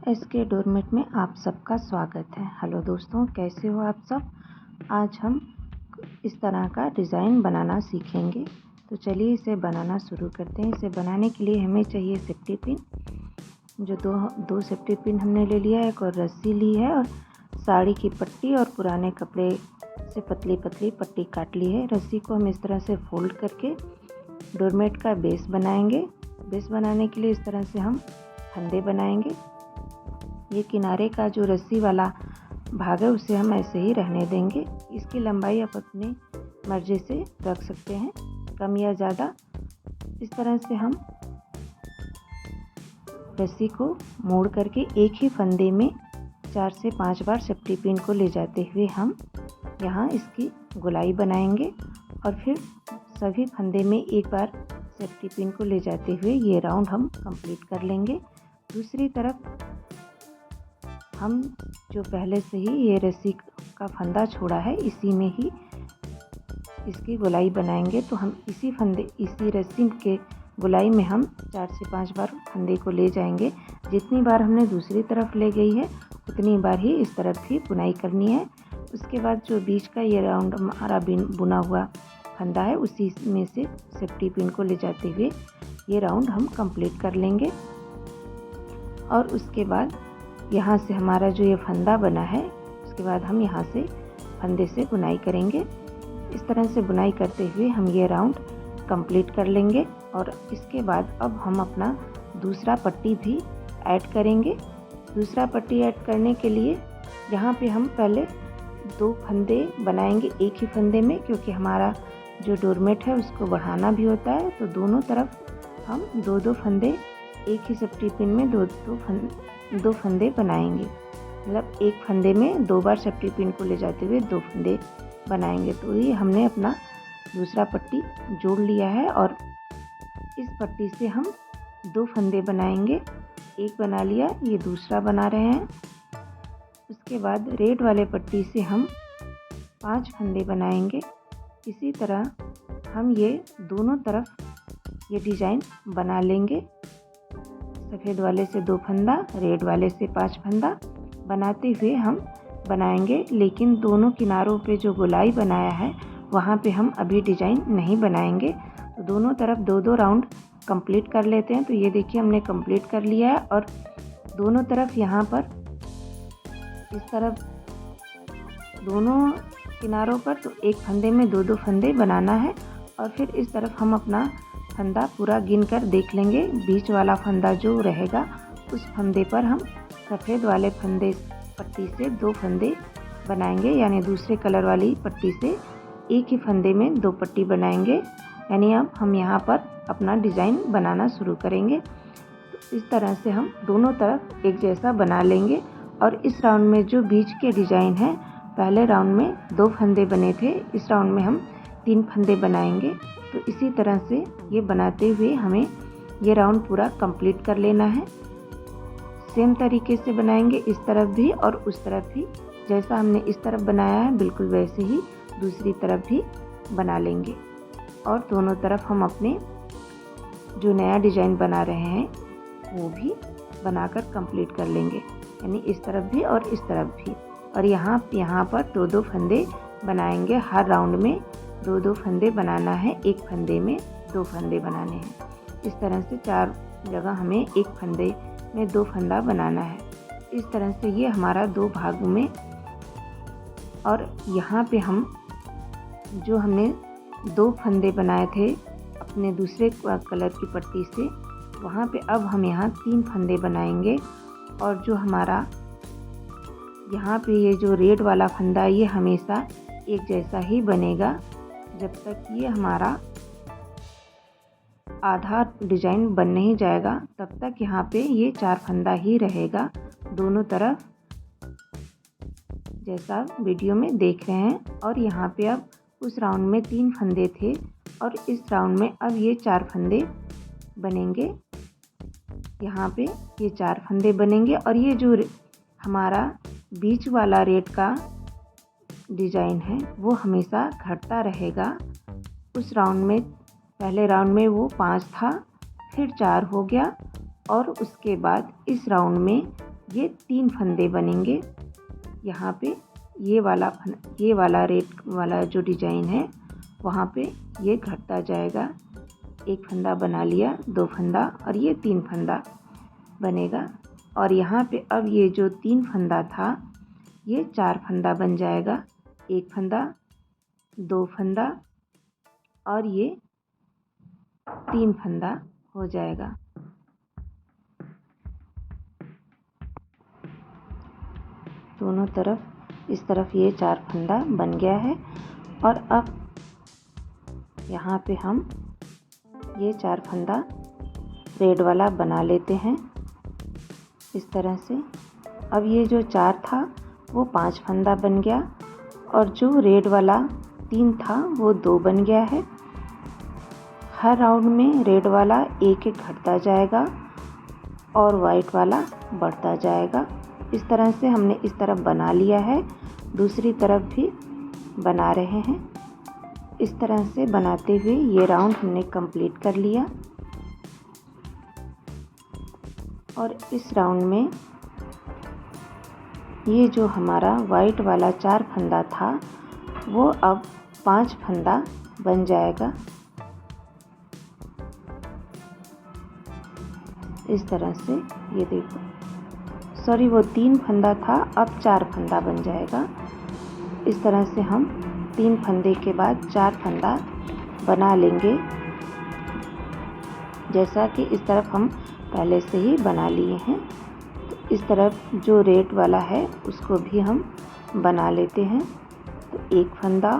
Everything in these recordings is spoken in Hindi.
एसके डोरमेट में आप सबका स्वागत है। हेलो दोस्तों, कैसे हो आप सब। आज हम इस तरह का डिज़ाइन बनाना सीखेंगे। तो चलिए इसे बनाना शुरू करते हैं। इसे बनाने के लिए हमें चाहिए सेफ्टी पिन, जो दो सेफ्टी पिन हमने ले लिया है। एक और रस्सी ली है और साड़ी की पट्टी और पुराने कपड़े से पतली पतली पट्टी काट ली है। रस्सी को हम इस तरह से फोल्ड करके डोरमेट का बेस बनाएंगे। बेस बनाने के लिए इस तरह से हम फंदे बनाएंगे। ये किनारे का जो रस्सी वाला भाग है उसे हम ऐसे ही रहने देंगे। इसकी लंबाई आप अपनी मर्जी से रख सकते हैं, कम या ज़्यादा। इस तरह से हम रस्सी को मोड़ करके एक ही फंदे में 4 से 5 बार सेफ्टी पिन को ले जाते हुए हम यहाँ इसकी गोलाई बनाएंगे और फिर सभी फंदे में एक बार सेफ्टी पिन को ले जाते हुए ये राउंड हम कंप्लीट कर लेंगे। दूसरी तरफ हम जो पहले से ही ये रस्सी का फंदा छोड़ा है, इसी में ही इसकी गोलाई बनाएंगे। तो हम इसी रस्सी के गोलाई में हम 4 से 5 बार फंदे को ले जाएंगे। जितनी बार हमने दूसरी तरफ ले गई है उतनी बार ही इस तरफ भी बुनाई करनी है। उसके बाद जो बीच का ये राउंड हमारा बुना हुआ फंदा है, उसी में से सेफ्टी पिन को ले जाते हुए ये राउंड हम कंप्लीट कर लेंगे। और उसके बाद यहाँ से हमारा जो ये फंदा बना है, उसके बाद हम यहाँ से फंदे से बुनाई करेंगे। इस तरह से बुनाई करते हुए हम ये राउंड कंप्लीट कर लेंगे। और इसके बाद अब हम अपना दूसरा पट्टी भी ऐड करेंगे। दूसरा पट्टी ऐड करने के लिए यहाँ पे हम पहले 2 फंदे बनाएंगे एक ही फंदे में, क्योंकि हमारा जो डोरमेट है उसको बढ़ाना भी होता है। तो दोनों तरफ हम 2-2 फंदे एक ही सेफ्टी पिन में 2 फंदे बनाएंगे। मतलब एक फंदे में 2 बार सेफ्टी पिन को ले जाते हुए 2 फंदे बनाएंगे। तो ये हमने अपना दूसरा पट्टी जोड़ लिया है और इस पट्टी से हम 2 फंदे बनाएंगे। एक बना लिया, ये दूसरा बना रहे हैं। उसके बाद रेड वाले पट्टी से हम 5 फंदे बनाएंगे। इसी तरह हम ये दोनों तरफ ये डिज़ाइन बना लेंगे। सफ़ेद वाले से 2 फंदा, रेड वाले से 5 फंदा बनाते हुए हम बनाएंगे। लेकिन दोनों किनारों पे जो गोलाई बनाया है वहाँ पे हम अभी डिज़ाइन नहीं बनाएंगे। तो दोनों तरफ 2-2 राउंड कंप्लीट कर लेते हैं। तो ये देखिए हमने कंप्लीट कर लिया है। और दोनों तरफ यहाँ पर इस तरफ दोनों किनारों पर तो एक फंदे में 2-2 फंदे बनाना है। और फिर इस तरफ हम अपना फंदा पूरा गिन कर देख लेंगे। बीच वाला फंदा जो रहेगा उस फंदे पर हम सफ़ेद वाले पट्टी से 2 फंदे बनाएंगे, यानी दूसरे कलर वाली पट्टी से एक ही फंदे में 2 पट्टी बनाएंगे। यानी अब हम यहाँ पर अपना डिज़ाइन बनाना शुरू करेंगे। तो इस तरह से हम दोनों तरफ एक जैसा बना लेंगे। और इस राउंड में जो बीच के डिज़ाइन है, पहले राउंड में 2 फंदे बने थे, इस राउंड में हम 3 फंदे बनाएंगे। तो इसी तरह से ये बनाते हुए हमें ये राउंड पूरा कंप्लीट कर लेना है। सेम तरीके से बनाएंगे इस तरफ भी और उस तरफ भी। जैसा हमने इस तरफ बनाया है बिल्कुल वैसे ही दूसरी तरफ भी बना लेंगे। और दोनों तरफ हम अपने जो नया डिज़ाइन बना रहे हैं वो भी बनाकर कंप्लीट कर लेंगे, यानी इस तरफ भी और इस तरफ भी। और यहाँ पर 2-2 फंदे बनाएंगे। हर राउंड में 2-2 फंदे बनाना है, एक फंदे में 2 फंदे बनाने हैं। इस तरह से 4 जगह हमें एक फंदे में 2 फंदा बनाना है। इस तरह से ये हमारा 2 भागों में। और यहाँ पे हम जो हमने 2 फंदे बनाए थे अपने दूसरे कलर की पट्टी से, वहाँ पे अब हम यहाँ 3 फंदे बनाएंगे। और जो हमारा यहाँ पे ये जो रेड वाला फंदा, ये हमेशा एक जैसा ही बनेगा जब तक ये हमारा आधा डिज़ाइन बन नहीं जाएगा। तब तक यहाँ पे ये 4 फंदा ही रहेगा दोनों तरफ, जैसा वीडियो में देख रहे हैं। और यहाँ पे अब उस राउंड में 3 फंदे थे और इस राउंड में अब ये 4 फंदे बनेंगे। यहाँ पे ये 4 फंदे बनेंगे। और ये जो हमारा बीच वाला रेड का डिज़ाइन है वो हमेशा घटता रहेगा। उस राउंड में पहले राउंड में वो 5 था, फिर 4 हो गया और उसके बाद इस राउंड में ये 3 फंदे बनेंगे। यहाँ पे ये वाला रेड वाला जो डिजाइन है वहाँ पे ये घटता जाएगा। एक फंदा बना लिया, 2 फंदा और ये 3 फंदा बनेगा। और यहाँ पे अब ये जो 3 फंदा था ये 4 फंदा बन जाएगा। 1 फंदा, 2 फंदा और ये 3 फंदा हो जाएगा। दोनों तरफ इस तरफ ये 4 फंदा बन गया है। और अब यहाँ पे हम ये 4 फंदा रेड वाला बना लेते हैं इस तरह से। अब ये जो 4 था वो 5 फंदा बन गया और जो रेड वाला 3 था वो 2 बन गया है। हर राउंड में रेड वाला एक एक घटता जाएगा और वाइट वाला बढ़ता जाएगा। इस तरह से हमने इस तरफ बना लिया है, दूसरी तरफ भी बना रहे हैं। इस तरह से बनाते हुए ये राउंड हमने कंप्लीट कर लिया। और इस राउंड में ये जो हमारा वाइट वाला 4 फंदा था वो अब 5 फंदा बन जाएगा। इस तरह से ये देखो, सॉरी वो 3 फंदा था, अब 4 फंदा बन जाएगा। इस तरह से हम 3 फंदे के बाद 4 फंदा बना लेंगे, जैसा कि इस तरफ हम पहले से ही बना लिए हैं। तो इस तरफ जो रेड वाला है उसको भी हम बना लेते हैं। तो 1 फंदा,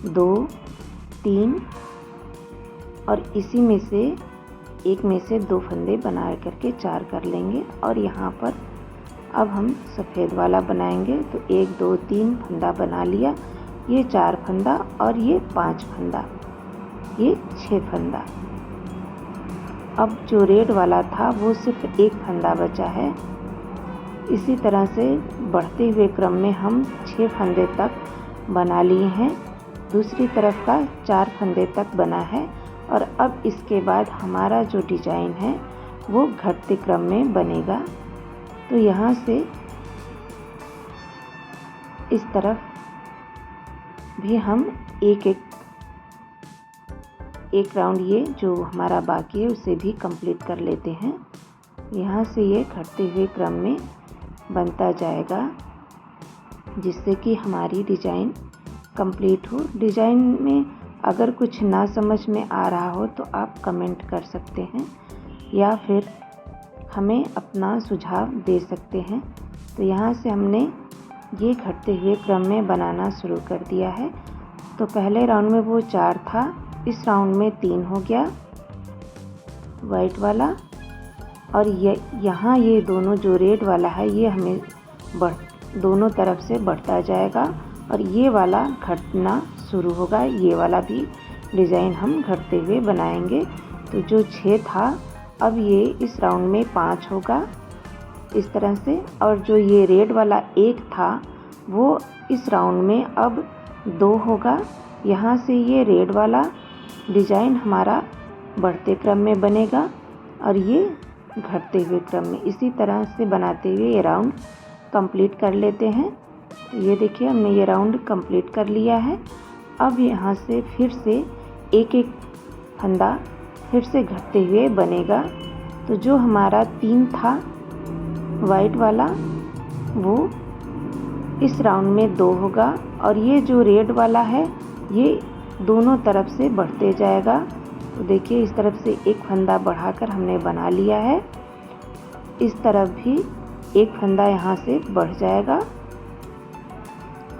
2, 3 और इसी में से एक में से 2 फंदे बना करके 4 कर लेंगे। और यहाँ पर अब हम सफ़ेद वाला बनाएंगे। तो 1, 2, 3 फंदा बना लिया, ये 4 फंदा और ये 5 फंदा, ये 6 फंदा। अब जो रेड वाला था वो सिर्फ 1 फंदा बचा है। इसी तरह से बढ़ते हुए क्रम में हम 6 फंदे तक बना लिए हैं। दूसरी तरफ का 4 फंदे तक बना है। और अब इसके बाद हमारा जो डिजाइन है वो घटते क्रम में बनेगा। तो यहाँ से इस तरफ भी हम एक राउंड ये जो हमारा बाकी है उसे भी कंप्लीट कर लेते हैं। यहाँ से ये घटते हुए क्रम में बनता जाएगा, जिससे कि हमारी डिज़ाइन कंप्लीट हो। डिज़ाइन में अगर कुछ ना समझ में आ रहा हो तो आप कमेंट कर सकते हैं या फिर हमें अपना सुझाव दे सकते हैं। तो यहाँ से हमने ये घटते हुए क्रम में बनाना शुरू कर दिया है। तो पहले राउंड में वो 4 था, इस राउंड में 3 हो गया वाइट वाला। और यहाँ ये दोनों जो रेड वाला है ये हमें दोनों तरफ से बढ़ता जाएगा और ये वाला घटना शुरू होगा। ये वाला भी डिज़ाइन हम घटते हुए बनाएंगे। तो जो 6 था अब ये इस राउंड में 5 होगा इस तरह से। और जो ये रेड वाला 1 था वो इस राउंड में अब 2 होगा। यहाँ से ये रेड वाला डिज़ाइन हमारा बढ़ते क्रम में बनेगा और ये घटते हुए क्रम में। इसी तरह से बनाते हुए ये राउंड कंप्लीट कर लेते हैं। ये देखिए हमने ये राउंड कंप्लीट कर लिया है। अब यहाँ से फिर से एक फंदा फिर से घटते हुए बनेगा। तो जो हमारा 3 था वाइट वाला वो इस राउंड में 2 होगा और ये जो रेड वाला है ये दोनों तरफ से बढ़ते जाएगा। तो देखिए इस तरफ से एक फंदा बढ़ाकर हमने बना लिया है, इस तरफ भी एक फंदा यहाँ से बढ़ जाएगा।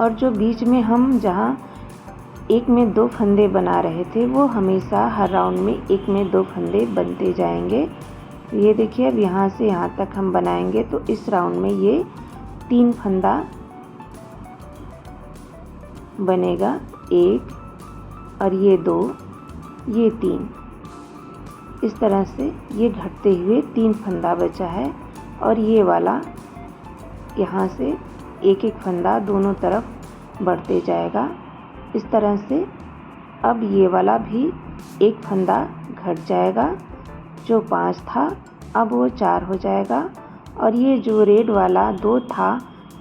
और जो बीच में हम जहाँ एक में 2 फंदे बना रहे थे वो हमेशा हर राउंड में एक में 2 फंदे बनते जाएंगे। ये देखिए अब यहाँ से यहाँ तक हम बनाएंगे। तो इस राउंड में ये 3 फंदा बनेगा, 1 और ये 2, ये 3। इस तरह से ये घटते हुए 3 फंदा बचा है और ये वाला यहाँ से एक फंदा दोनों तरफ बढ़ते जाएगा। इस तरह से अब ये वाला भी एक फंदा घट जाएगा। जो 5 था अब वो 4 हो जाएगा और ये जो रेड वाला 2 था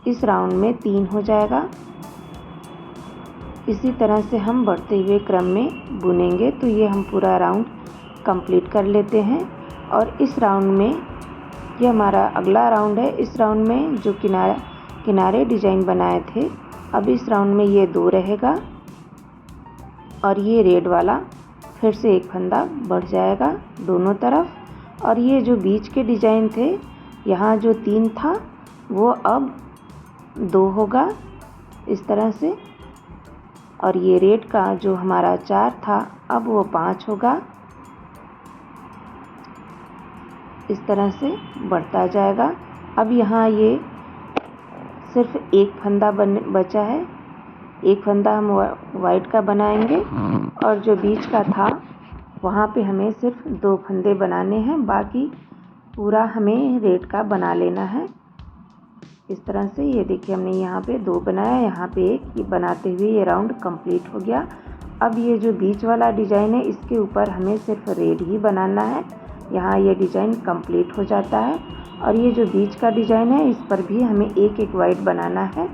इस राउंड में 3 हो जाएगा। इसी तरह से हम बढ़ते हुए क्रम में बुनेंगे। तो ये हम पूरा राउंड कंप्लीट कर लेते हैं। और इस राउंड में ये हमारा अगला राउंड है। इस राउंड में जो किनारे डिजाइन बनाए थे, अब इस राउंड में ये 2 रहेगा और ये रेड वाला फिर से एक फंदा बढ़ जाएगा दोनों तरफ। और ये जो बीच के डिजाइन थे, यहाँ जो 3 था वो अब 2 होगा इस तरह से। और ये रेड का जो हमारा 4 था अब वो 5 होगा। इस तरह से बढ़ता जाएगा। अब यहाँ ये सिर्फ एक फंदा बचा है। एक फंदा हम वाइट का बनाएंगे और जो बीच का था वहाँ पे हमें सिर्फ 2 फंदे बनाने हैं, बाकी पूरा हमें रेड का बना लेना है। इस तरह से ये देखिए हमने यहाँ पे 2 बनाया, यहाँ पे 1, ये बनाते हुए ये राउंड कंप्लीट हो गया। अब ये जो बीच वाला डिजाइन है इसके ऊपर हमें सिर्फ रेड ही बनाना है। यहाँ ये डिजाइन कंप्लीट हो जाता है। और ये जो बीच का डिजाइन है इस पर भी हमें एक वाइट बनाना है।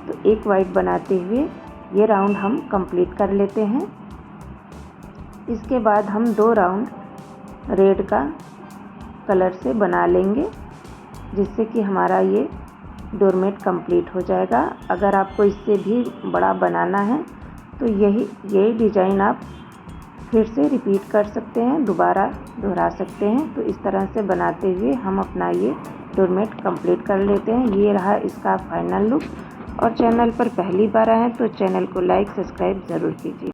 तो एक वाइट बनाते हुए ये राउंड हम कंप्लीट कर लेते हैं। इसके बाद हम 2 राउंड रेड का कलर से बना लेंगे, जिससे कि हमारा ये डोरमेट कंप्लीट हो जाएगा। अगर आपको इससे भी बड़ा बनाना है तो यही डिज़ाइन आप फिर से रिपीट कर सकते हैं, दोबारा दोहरा सकते हैं। तो इस तरह से बनाते हुए हम अपना ये डोरमेट कंप्लीट कर लेते हैं। ये रहा इसका फाइनल लुक। और चैनल पर पहली बार आए तो चैनल को लाइक सब्सक्राइब ज़रूर कीजिए।